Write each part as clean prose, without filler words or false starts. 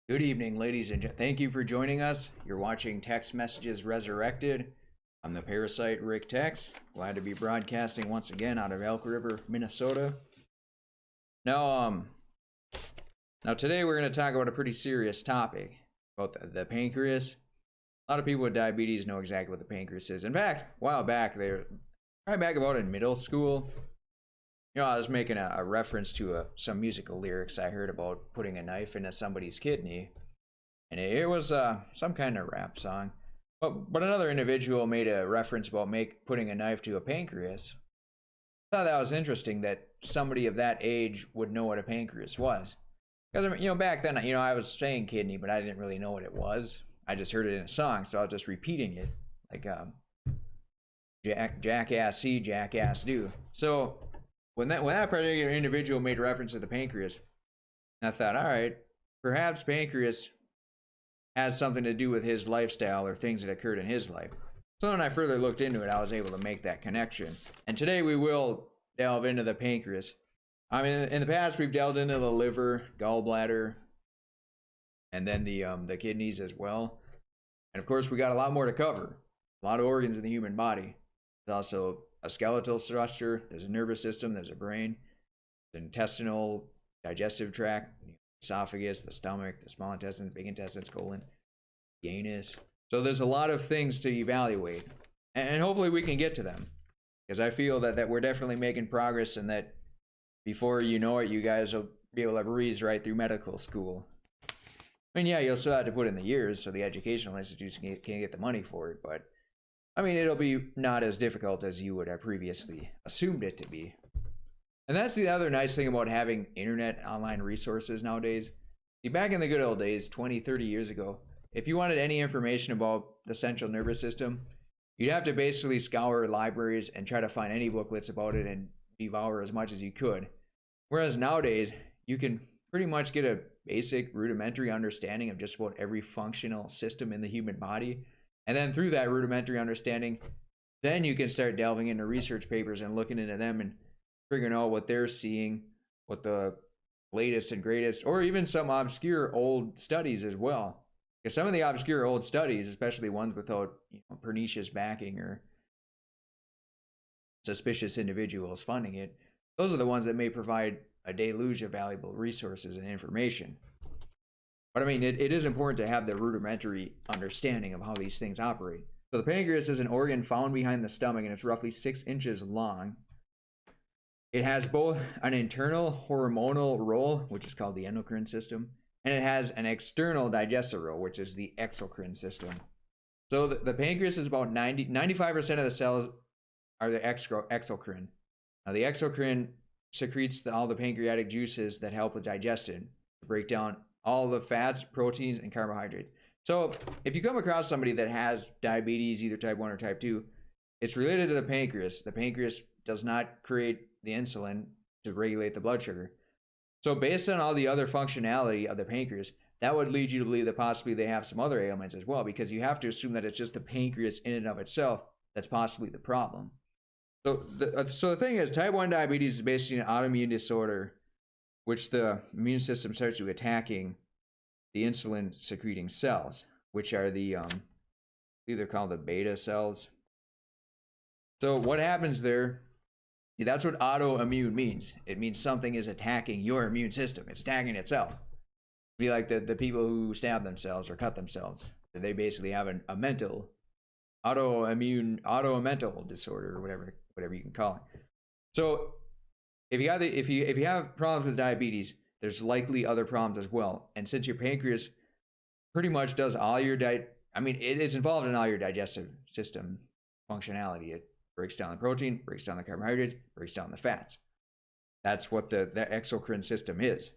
Good evening, ladies and gentlemen. Thank you for joining us. You're watching Text Messages Resurrected. I'm the parasite Rick Tex. Glad to be broadcasting once again out of Elk River, Minnesota. Now, today we're going to talk about a pretty serious topic about the pancreas. A lot of people with diabetes know exactly what the pancreas is. In fact, a while back, probably back about in middle school, I was making a reference to some musical lyrics I heard about putting a knife into somebody's kidney, and it was some kind of rap song. But another individual made a reference about putting a knife to a pancreas. I thought that was interesting that somebody of that age would know what a pancreas was. Because back then, I was saying kidney, but I didn't really know what it was. I just heard it in a song, so I was just repeating it, like jackass see, jackass do. So when that particular individual made reference to the pancreas, I thought, all right, perhaps pancreas has something to do with his lifestyle or things that occurred in his life. So when I further looked into it, I was able to make that connection. And today we will delve into the pancreas. I mean, in the past we've delved into the liver, gallbladder, and then the kidneys as well. And of course, we got a lot more to cover. A lot of organs in the human body. There's also a skeletal structure, there's a nervous system, there's a brain, the intestinal, digestive tract, esophagus, the stomach, the small intestines, big intestines, colon, the anus. So there's a lot of things to evaluate, and hopefully we can get to them, because I feel that we're definitely making progress, and that before you know it, you guys will be able to breeze right through medical school. I mean, yeah, you'll still have to put in the years, so the educational institutions can't get the money for it, but I mean, it'll be not as difficult as you would have previously assumed it to be. And that's the other nice thing about having internet and online resources nowadays. Back in the good old days, 20, 30 years ago, if you wanted any information about the central nervous system, you'd have to basically scour libraries and try to find any booklets about it and devour as much as you could. Whereas nowadays, you can pretty much get a basic rudimentary understanding of just about every functional system in the human body. And then through that rudimentary understanding, then you can start delving into research papers and looking into them and figuring out what they're seeing, what the latest and greatest, or even some obscure old studies as well. Because some of the obscure old studies, especially ones without pernicious backing or suspicious individuals funding it, those are the ones that may provide a deluge of valuable resources and information. But I mean, it is important to have the rudimentary understanding of how these things operate. So the pancreas is an organ found behind the stomach, and it's roughly 6 inches long. It has both an internal hormonal role, which is called the endocrine system, and it has an external digestive role, which is the exocrine system. So the pancreas is about 95% of the cells are the exocrine. Now the exocrine secretes all the pancreatic juices that help with digestion, to break down all the fats, proteins, and carbohydrates. So if you come across somebody that has diabetes, either type 1 or type 2, it's related to the pancreas. The pancreas does not create the insulin to regulate the blood sugar. So based on all the other functionality of the pancreas, that would lead you to believe that possibly they have some other ailments as well, because you have to assume that it's just the pancreas in and of itself that's possibly the problem. So the thing is, type 1 diabetes is basically an autoimmune disorder which the immune system starts to attacking the insulin secreting cells, which are the either called the beta cells. So what happens there, that's what autoimmune means. It means something is attacking your immune system. It's attacking itself. It'd be like the people who stab themselves or cut themselves. They basically have a mental automental disorder, or whatever you can call it. So if you have problems with diabetes, there's likely other problems as well. And since your pancreas pretty much does all your it is involved in all your digestive system functionality. It breaks down the protein, breaks down the carbohydrates, breaks down the fats. That's what the exocrine system is.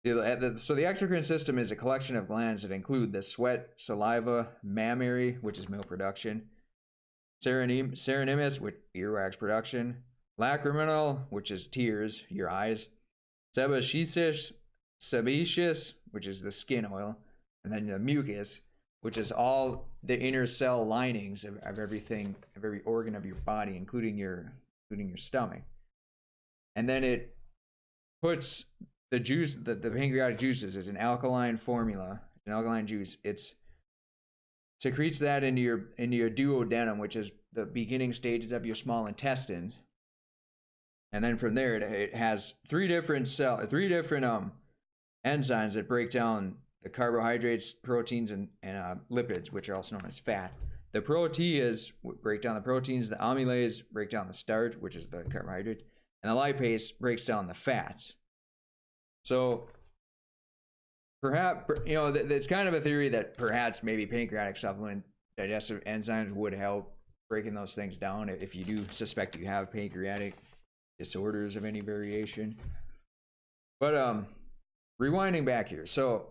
So the exocrine system is a collection of glands that include the sweat, saliva, mammary, which is milk production, serinimus, which earwax production, lacriminal, which is tears, your eyes, sebaceous, which is the skin oil, and then the mucus, which is all the inner cell linings of everything, of every organ of your body, including your stomach. And then it puts the juice, the pancreatic juices is an alkaline formula, an alkaline juice. It's secretes that into your duodenum, which is the beginning stages of your small intestines. And then from there, it has three different enzymes that break down the carbohydrates, proteins, and lipids, which are also known as fat. The protease break down the proteins, the amylase break down the starch, which is the carbohydrates, and the lipase breaks down the fats. So perhaps, it's kind of a theory that perhaps maybe pancreatic supplement digestive enzymes would help breaking those things down if you do suspect you have pancreatic disorders of any variation. But rewinding back here, so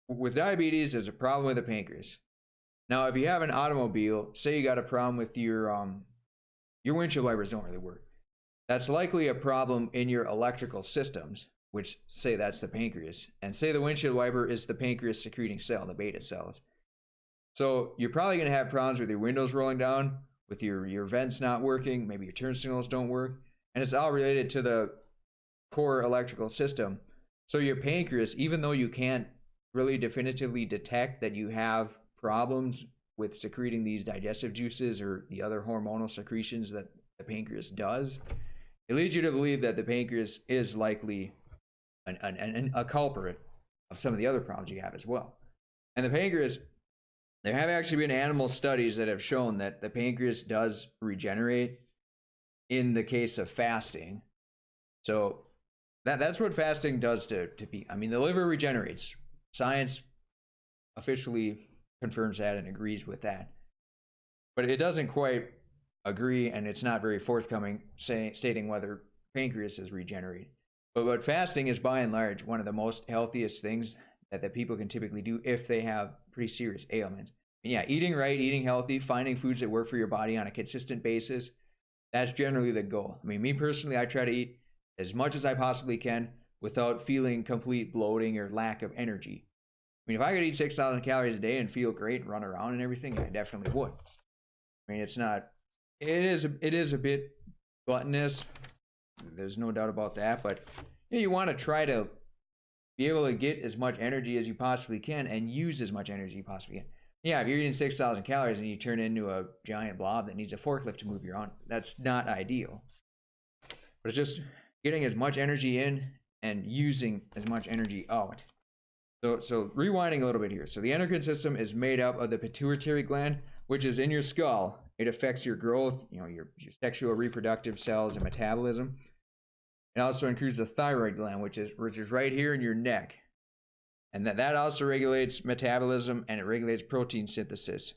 with diabetes, there's a problem with the pancreas. Now, if you have an automobile, say you got a problem with your windshield wipers don't really work. That's likely a problem in your electrical systems, which say that's the pancreas. And say the windshield wiper is the pancreas secreting cell, the beta cells. So you're probably going to have problems with your windows rolling down, with your vents not working, maybe your turn signals don't work, and it's all related to the core electrical system. So your pancreas, even though you can't really definitively detect that you have problems with secreting these digestive juices or the other hormonal secretions that the pancreas does, it leads you to believe that the pancreas is likely a culprit of some of the other problems you have as well. And the pancreas, there have actually been animal studies that have shown that the pancreas does regenerate in the case of fasting. So that's what fasting does to people. I mean, the liver regenerates. Science officially confirms that and agrees with that. But it doesn't quite agree, and it's not very forthcoming stating whether pancreas is regenerated. But fasting is by and large one of the most healthiest things that people can typically do if they have pretty serious ailments. And yeah, eating right, eating healthy, finding foods that work for your body on a consistent basis, that's generally the goal. I mean, me personally, I try to eat as much as I possibly can without feeling complete bloating or lack of energy. I mean, if I could eat 6,000 calories a day and feel great and run around and everything, I definitely would. I mean, it is a bit gluttonous. There's no doubt about that, but you want to try to be able to get as much energy as you possibly can and use as much energy as you possibly can. Yeah, if you're eating 6,000 calories and you turn into a giant blob that needs a forklift to move your arm, that's not ideal. But it's just getting as much energy in and using as much energy out. So rewinding a little bit here. So the endocrine system is made up of the pituitary gland, which is in your skull. It affects your growth, your sexual reproductive cells and metabolism. It also includes the thyroid gland, which is right here in your neck. And that also regulates metabolism, and it regulates protein synthesis.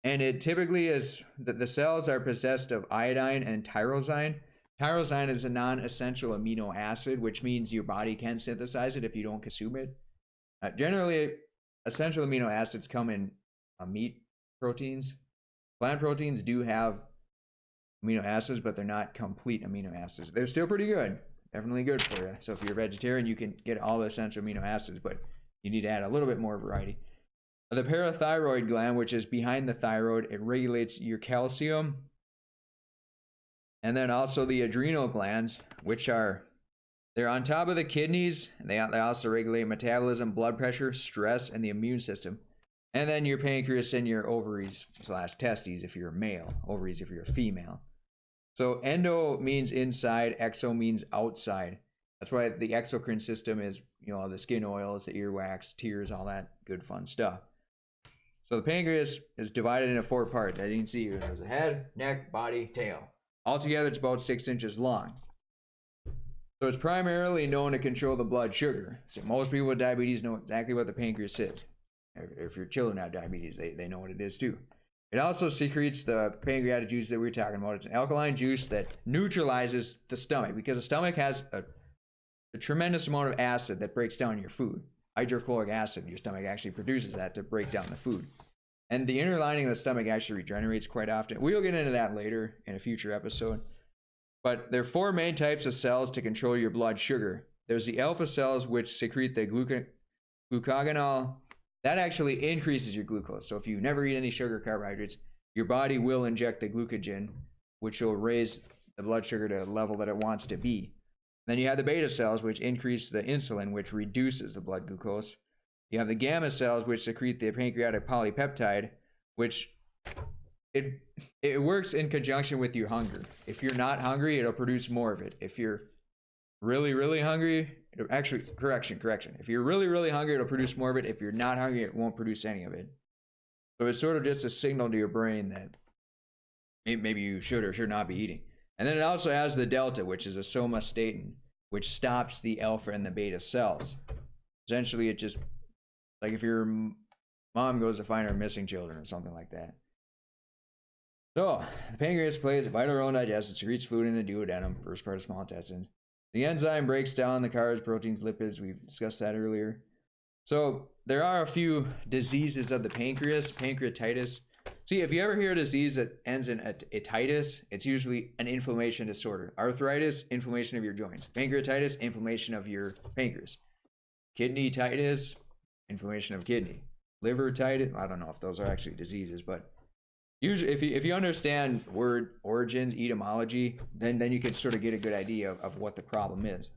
And it typically is that the cells are possessed of iodine and tyrosine. Tyrosine is a non-essential amino acid, which means your body can synthesize it if you don't consume it. Generally, essential amino acids come in meat proteins. Plant proteins do have amino acids, but they're not complete amino acids. They're still pretty good. Definitely good for you. So if you're a vegetarian, you can get all the essential amino acids, but you need to add a little bit more variety. The parathyroid gland, which is behind the thyroid, it regulates your calcium. And then also the adrenal glands, which they're on top of the kidneys. And they also regulate metabolism, blood pressure, stress, and the immune system. And then your pancreas and your ovaries / testes if you're a male, ovaries if you're a female. So endo means inside, exo means outside. That's why the exocrine system is, the skin oils, the earwax, tears, all that good fun stuff. So the pancreas is divided into 4 parts. As you can see, there's a head, neck, body, tail. Altogether, it's about 6 inches long. So it's primarily known to control the blood sugar. So most people with diabetes know exactly what the pancreas is. If your children have diabetes, they know what it is too. It also secretes the pancreatic juice that we were talking about. It's an alkaline juice that neutralizes the stomach, because the stomach has a tremendous amount of acid that breaks down your food. Hydrochloric acid, your stomach actually produces that to break down the food. And the inner lining of the stomach actually regenerates quite often. We'll get into that later in a future episode. But there are 4 main types of cells to control your blood sugar. There's the alpha cells, which secrete the glucagonol. That actually increases your glucose. So if you never eat any sugar carbohydrates, your body will inject the glucagon, which will raise the blood sugar to a level that it wants to be. Then you have the beta cells, which increase the insulin, which reduces the blood glucose. You have the gamma cells, which secrete the pancreatic polypeptide, which it works in conjunction with your hunger. If you're not hungry, it'll produce more of it. If you're really hungry, correction. If you're really hungry, it'll produce more of it. If you're not hungry, it won't produce any of it. So it's sort of just a signal to your brain that maybe you should or should not be eating. And then it also has the delta, which is a somatostatin, which stops the alpha and the beta cells. Essentially, it just, like if your mom goes to find her missing children or something like that. So, the pancreas plays a vital role in digestion, secretes fluid in the duodenum, first part of small intestine. The enzyme breaks down the carbs, proteins, lipids. We've discussed that earlier. So, there are a few diseases of the pancreas, pancreatitis. See, if you ever hear a disease that ends in itis, it's usually an inflammation disorder. Arthritis, inflammation of your joints. Pancreatitis, inflammation of your pancreas. Kidneytitis, inflammation of kidney. Livertitis, I don't know if those are actually diseases, but usually if you understand word origins, etymology, then you can sort of get a good idea of what the problem is.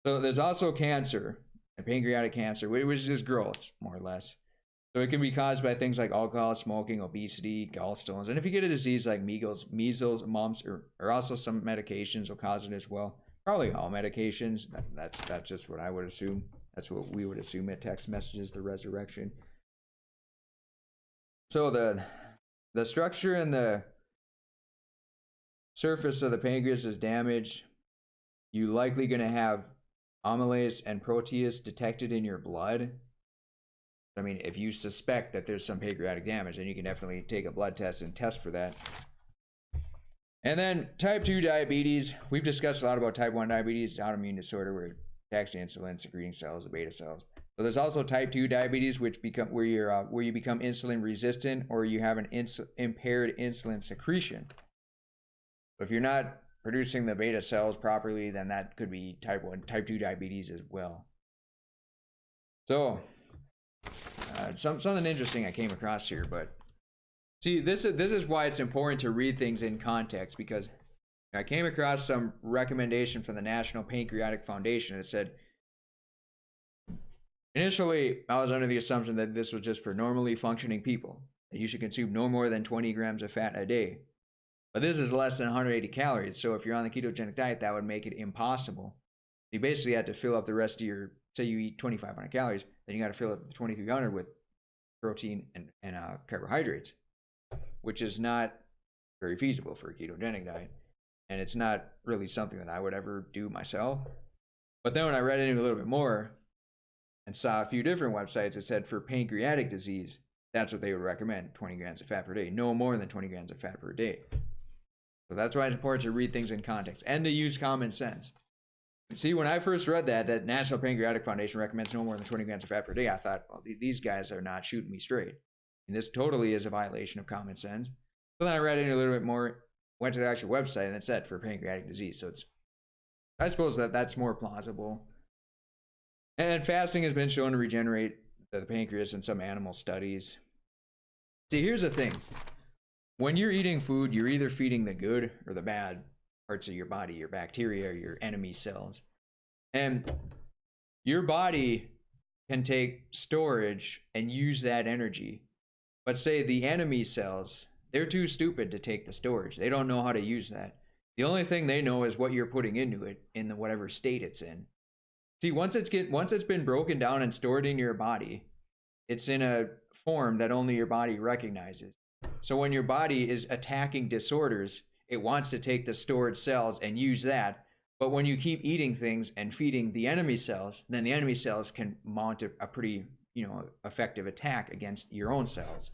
So there's also cancer, pancreatic cancer, which is just growths, more or less. So it can be caused by things like alcohol, smoking, obesity, gallstones. And if you get a disease like measles, mumps, or also some medications will cause it as well. Probably all medications. That's just what I would assume. That's what we would assume at text messages, the resurrection. So the structure and the surface of the pancreas is damaged. You're likely going to have amylase and protease detected in your blood. I mean, if you suspect that there's some pancreatic damage, then you can definitely take a blood test and test for that. And then type 2 diabetes. We've discussed a lot about type 1 diabetes, autoimmune disorder where it attacks the insulin secreting cells, the beta cells. So there's also type 2 diabetes, which where you become insulin resistant or you have an impaired insulin secretion. So if you're not producing the beta cells properly, then that could be type 2 diabetes as well. So something interesting I came across here, but see, this is why it's important to read things in context, because I came across some recommendation from the National Pancreatic Foundation. It said, initially, I was under the assumption that this was just for normally functioning people, that you should consume no more than 20 grams of fat a day. But this is less than 180 calories, so if you're on the ketogenic diet, that would make it impossible. You basically had to fill up the rest of your, say you eat 2,500 calories, then you got to fill up the 2,300 with protein and carbohydrates, which is not very feasible for a ketogenic diet. And it's not really something that I would ever do myself. But then when I read into it a little bit more and saw a few different websites that said for pancreatic disease, that's what they would recommend, 20 grams of fat per day, no more than 20 grams of fat per day. So that's why it's important to read things in context and to use common sense. See, when I first read that National Pancreatic Foundation recommends no more than 20 grams of fat per day, I thought, well, these guys are not shooting me straight. And this totally is a violation of common sense. So then I read into it a little bit more, went to the actual website, and it said for pancreatic disease. So I suppose that's more plausible. And fasting has been shown to regenerate the pancreas in some animal studies. See, here's the thing. When you're eating food, you're either feeding the good or the bad parts of your body, your bacteria, your enemy cells. And your body can take storage and use that energy. But say the enemy cells, they're too stupid to take the storage. They don't know how to use that. The only thing they know is what you're putting into it in whatever state it's in. See, once it's been broken down and stored in your body, it's in a form that only your body recognizes. So when your body is attacking disorders, it wants to take the stored cells and use that. But when you keep eating things and feeding the enemy cells, then the enemy cells can mount a pretty, effective attack against your own cells.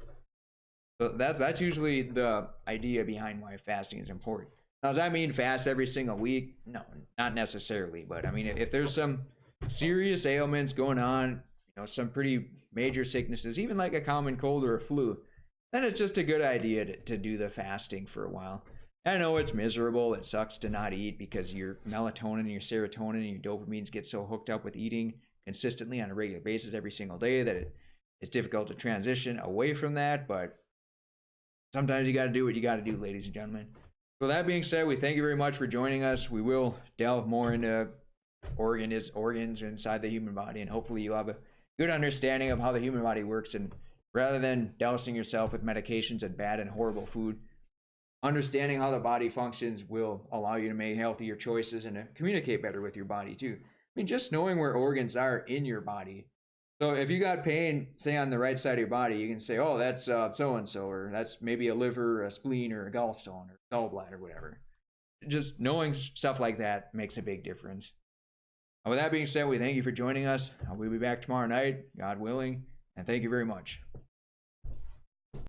So that's usually the idea behind why fasting is important. Now, does that mean fast every single week? No, not necessarily. But I mean, if there's some serious ailments going on, some pretty major sicknesses, even like a common cold or a flu, then it's just a good idea to do the fasting for a while. I know it's miserable. It sucks to not eat because your melatonin and your serotonin and your dopamines get so hooked up with eating consistently on a regular basis every single day that it's difficult to transition away from that. But sometimes you got to do what you got to do, ladies and gentlemen. So that being said, we thank you very much for joining us. We will delve more into organs inside the human body, and hopefully you'll have a good understanding of how the human body works. And rather than dousing yourself with medications and bad and horrible food, understanding how the body functions will allow you to make healthier choices and to communicate better with your body too. I mean, just knowing where organs are in your body. So if you got pain, say on the right side of your body, you can say, "Oh, that's so and so," or "That's maybe a liver, a spleen, or a gallstone, or gallbladder, whatever." Just knowing stuff like that makes a big difference. And with that being said, we thank you for joining us. We'll be back tomorrow night, God willing, and thank you very much.